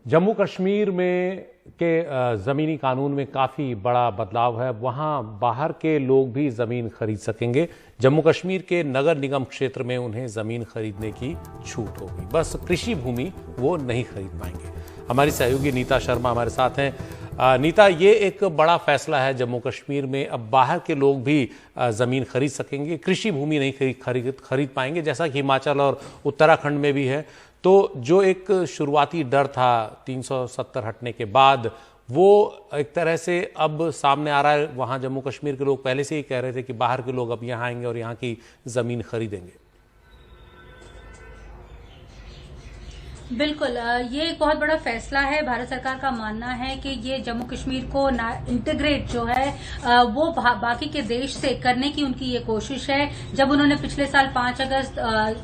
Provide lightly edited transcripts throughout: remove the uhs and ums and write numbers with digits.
जम्मू कश्मीर में के ज़मीनी कानून में काफ़ी बड़ा बदलाव है। वहाँ बाहर के लोग भी ज़मीन खरीद सकेंगे। जम्मू कश्मीर के नगर निगम क्षेत्र में उन्हें ज़मीन खरीदने की छूट होगी, बस कृषि भूमि वो नहीं खरीद पाएंगे। हमारी सहयोगी नीता शर्मा हमारे साथ हैं। नीता, ये एक बड़ा फैसला है जम्मू कश्मीर में। अब बाहर के लोग भी ज़मीन खरीद सकेंगे, कृषि भूमि नहीं खरीद पाएंगे, जैसा कि हिमाचल और उत्तराखंड में भी है। तो जो एक शुरुआती डर था 370 हटने के बाद, वो एक तरह से अब सामने आ रहा है। वहाँ जम्मू कश्मीर के लोग पहले से ही कह रहे थे कि बाहर के लोग अब यहाँ आएंगे और यहाँ की ज़मीन खरीदेंगे। बिल्कुल, ये एक बहुत बड़ा फैसला है। भारत सरकार का मानना है कि ये जम्मू कश्मीर को इंटीग्रेट जो है वो बाकी के देश से करने की उनकी ये कोशिश है। जब उन्होंने पिछले साल 5 अगस्त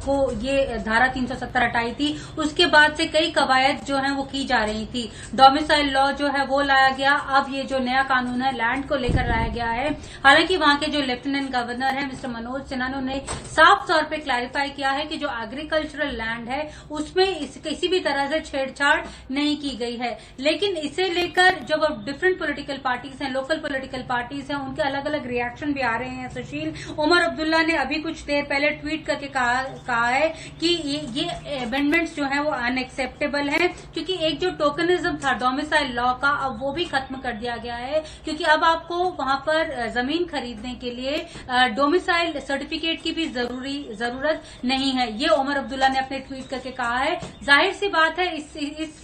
को ये धारा 370 हटाई थी, उसके बाद से कई कवायद जो है वो की जा रही थी। डोमिसाइल लॉ जो है वो लाया गया। अब ये जो नया कानून है लैंड को लेकर लाया गया है। हालांकि वहां के जो लेफ्टिनेंट गवर्नर है मिस्टर मनोज सिन्हा ने उन्हें साफ तौर पर क्लैरिफाई किया है कि जो एग्रीकल्चरल लैंड है उसमें किसी भी तरह से छेड़छाड़ नहीं की गई है। लेकिन इसे लेकर जब डिफरेंट पॉलिटिकल पार्टीज हैं, लोकल पॉलिटिकल पार्टीज हैं, उनके अलग अलग रिएक्शन भी आ रहे हैं। सुशील, उमर अब्दुल्ला ने अभी कुछ देर पहले ट्वीट करके कहा है कि ये अमेंडमेंट्स जो हैं वो अनएक्सेप्टेबल हैं, क्योंकि एक जो टोकनिज्म था डोमिसाइल लॉ का, अब वो भी खत्म कर दिया गया है। क्योंकि अब आपको वहां पर जमीन खरीदने के लिए डोमिसाइल सर्टिफिकेट की भी जरूरत नहीं है। ये उमर अब्दुल्ला ने अपने ट्वीट करके कहा है। जाहिर सी बात है, इस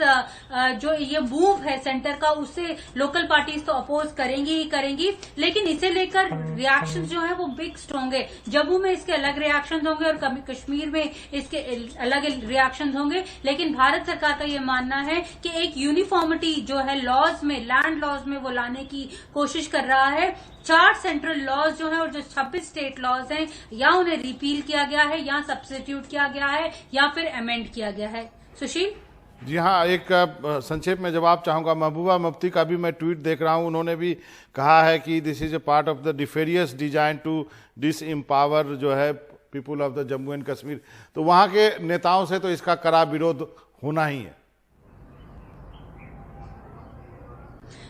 जो ये मूव है सेंटर का, उससे लोकल पार्टीज तो अपोज करेंगी ही करेंगी, लेकिन इसे लेकर रिएक्शन जो है वो मिक्स्ड होंगे। जम्मू में इसके अलग रिएक्शन होंगे और कश्मीर में इसके अलग रिएक्शन होंगे। लेकिन भारत सरकार का ये मानना है कि एक यूनिफॉर्मिटी जो है लॉज में, लैंड लॉज में वो लाने की कोशिश कर रहा है। 4 सेंट्रल लॉज जो है और जो 26 स्टेट लॉज हैं, या उन्हें रिपील किया गया है, या सब्स्टिट्यूट किया गया है, या फिर अमेंड किया गया है। सुशील जी हाँ, एक संक्षेप में जवाब चाहूंगा। महबूबा मुफ्ती का भी मैं ट्वीट देख रहा हूं। उन्होंने भी कहा है कि this is a part of the nefarious design to disempower जो है people of the Jammu and Kashmir. तो वहां के नेताओं से तो इसका कड़ा विरोध होना ही है।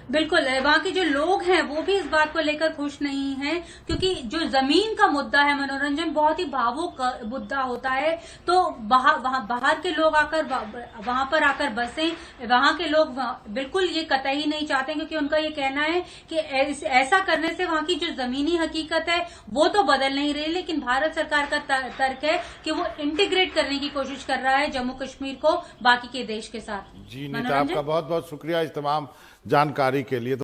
बिल्कुल, वहां के जो लोग हैं वो भी इस बात को लेकर खुश नहीं हैं, क्योंकि जो जमीन का मुद्दा है, मनोरंजन बहुत ही भावुक मुद्दा होता है। तो बाहर के लोग आकर वहां पर आकर बसें, वहां के लोग बिल्कुल ये कतई नहीं चाहते, क्योंकि उनका ये कहना है कि ऐसा करने से वहां की जो जमीनी हकीकत है वो तो बदल नहीं रही, लेकिन भारत सरकार का तर्क है कि वो इंटीग्रेट करने की कोशिश कर रहा है जम्मू कश्मीर को बाकी के देश के साथ। जी नीता, आपका बहुत बहुत शुक्रिया इस तमाम जानकारी के लिए।